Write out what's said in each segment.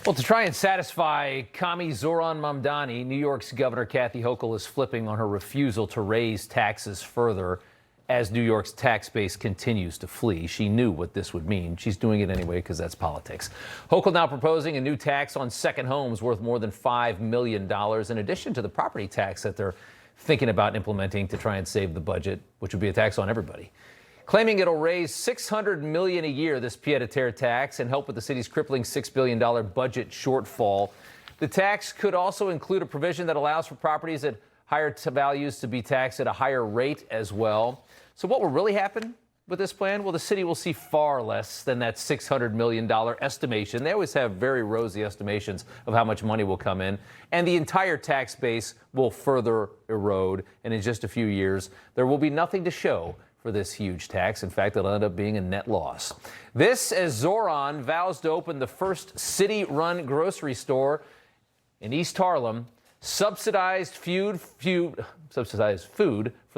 Well, to try and satisfy Commie Zoran Mamdani, New York's Governor Kathy Hochul is flipping on her refusal to raise taxes further as New York's tax base continues to flee. She knew what this would mean. She's doing it anyway because that's politics. Hochul now proposing a new tax on second homes worth more than $5 million, in addition to the property tax that they're thinking about implementing to try and save the budget, which would be a tax on everybody. Claiming it'll raise $600 million a year, this pied-à-terre tax, and help with the city's crippling $6 billion budget shortfall. The tax could also include a provision that allows for properties at higher values to be taxed at a higher rate as well. So what will really happen with this plan? Well, the city will see far less than that $600 million estimation. They always have very rosy estimations of how much money will come in, and the entire tax base will further erode. And in just a few years, there will be nothing to show for this huge tax. In fact, it'll end up being a net loss. This as Zoran vows to open the first city-run grocery store in East Harlem, subsidized food for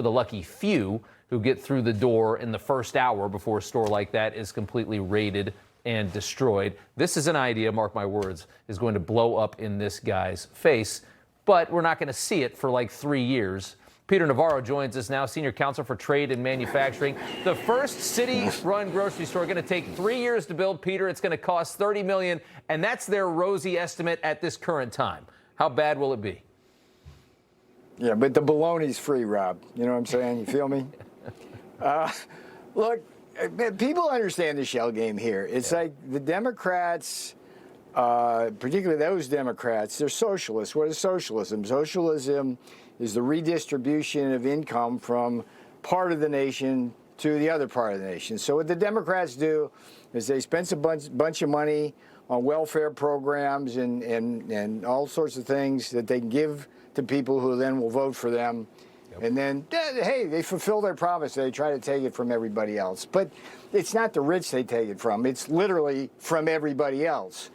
the lucky few who get through the door in the first hour before a store like that is completely raided and destroyed. This is an idea, mark my words, is going to blow up in this guy's face, but we're not going to see it for like 3 years. Peter Navarro joins us now, Senior Counsel for Trade and Manufacturing. The first city-run grocery store going to take 3 years to build, Peter. It's going to cost $30 million, and that's their rosy estimate at this current time. How bad will it be? Yeah, but the baloney's free, Rob. You know what I'm saying? You feel me? Look, people understand the shell game here. It's like the Democrats, particularly those Democrats, they're socialists. What is socialism? Socialism is the redistribution of income from part of the nation to the other part of the nation. So what the Democrats do is they spend a bunch of money on welfare programs and all sorts of things that they can give to people who then will vote for them. Yep. And then, hey, they fulfill their promise. They try to take it from everybody else. But it's not the rich they take it from. It's literally from everybody else.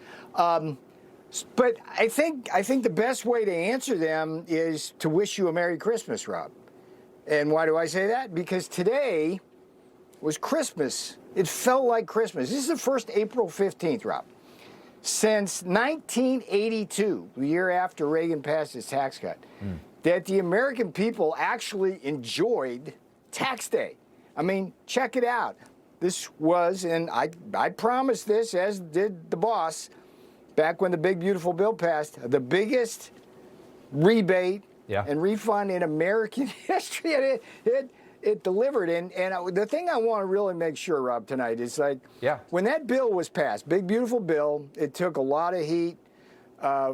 But I think the best way to answer them is to wish you a Merry Christmas, Rob. And why do I say that? Because today was Christmas. It felt like Christmas. This is the first April 15th, Rob, since 1982, the year after Reagan passed his tax cut, that the American people actually enjoyed tax day. I mean, check it out. This was, and I promised this, as did the boss, back when the big, beautiful bill passed, the biggest rebate and refund in American history. And it delivered. And the thing I want to really make sure, Rob, tonight is like, when that bill was passed, big, beautiful bill, it took a lot of heat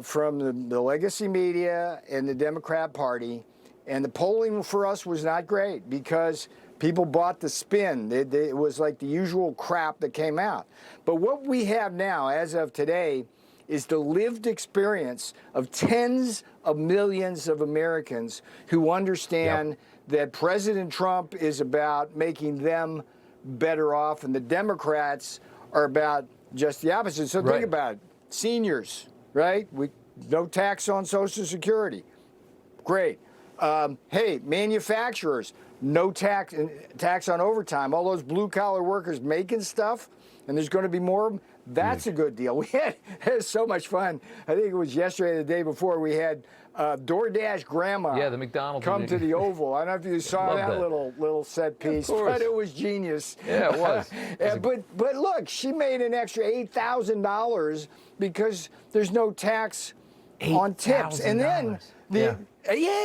from the legacy media and the Democrat Party. And the polling for us was not great because people bought the spin. It was like the usual crap that came out. But what we have now, as of today, is the lived experience of tens of millions of Americans who understand that President Trump is about making them better off, and the Democrats are about just the opposite. So think about it. Seniors, right? No tax on Social Security. Great. Hey, manufacturers, no tax on overtime. All those blue-collar workers making stuff, and there's going to be more of them. That's a good deal. We had so much fun. I think it was yesterday or the day before we had DoorDash grandma the McDonald's come to the Oval. I don't know if you saw that little set piece, but it was genius. Yeah, it was. But look, she made an extra $8,000 because there's no tax on tips. And then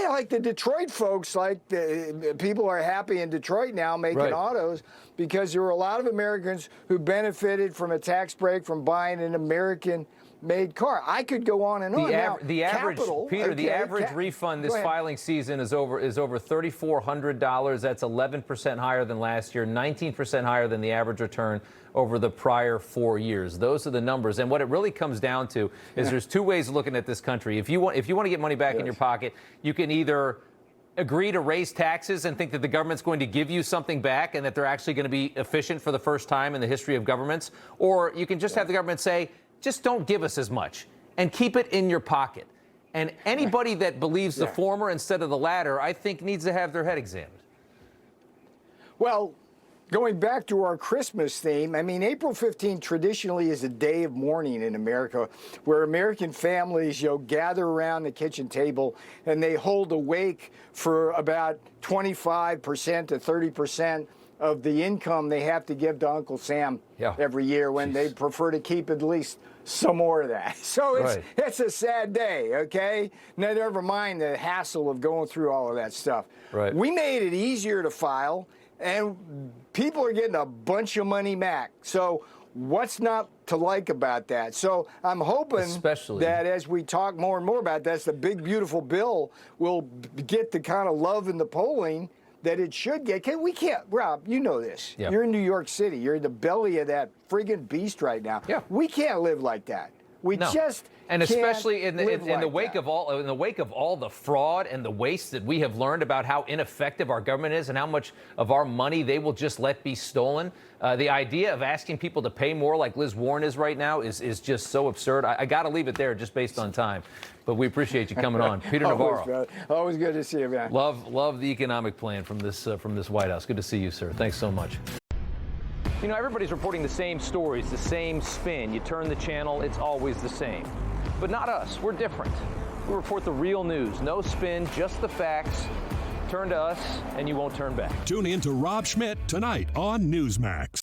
like the Detroit folks, like the people are happy in Detroit now making autos because there were a lot of Americans who benefited from a tax break from buying an American-made car. I could go on and on. The average refund this filing season is over $3,400. That's 11% higher than last year, 19% higher than the average return over the prior 4 years. Those are the numbers. And what it really comes down to is there's two ways of looking at this country. If you want to get money back in your pocket, you can either agree to raise taxes and think that the government's going to give you something back and that they're actually going to be efficient for the first time in the history of governments, or you can just have the government say, just don't give us as much and keep it in your pocket. And anybody that believes the former instead of the latter, I think, needs to have their head examined. Well, going back to our Christmas theme, I mean, April 15th traditionally is a day of mourning in America, where American families, gather around the kitchen table and they hold a wake for about 25% to 30% of the income they have to give to Uncle Sam every year, when they prefer to keep at least some more of that. So it's a sad day, okay? Now, never mind the hassle of going through all of that stuff. Right. We made it easier to file, and people are getting a bunch of money back. So what's not to like about that? So I'm hoping that as we talk more and more about this, the big, beautiful bill will get the kind of love in the polling that it should get. We can't, Rob, you know this. Yeah. You're in New York City. You're in the belly of that friggin' beast right now. Yeah. We can't live like that. We just and especially in the wake of all the fraud and the waste that we have learned about how ineffective our government is and how much of our money they will just let be stolen. The idea of asking people to pay more, like Liz Warren is right now, is just so absurd. I got to leave it there just based on time. But we appreciate you coming on, Peter Navarro. Always good to see you, man. Love the economic plan from this White House. Good to see you, sir. Thanks so much. You know, everybody's reporting the same stories, the same spin. You turn the channel, it's always the same. But not us. We're different. We report the real news. No spin, just the facts. Turn to us, and you won't turn back. Tune in to Rob Schmidt tonight on Newsmax.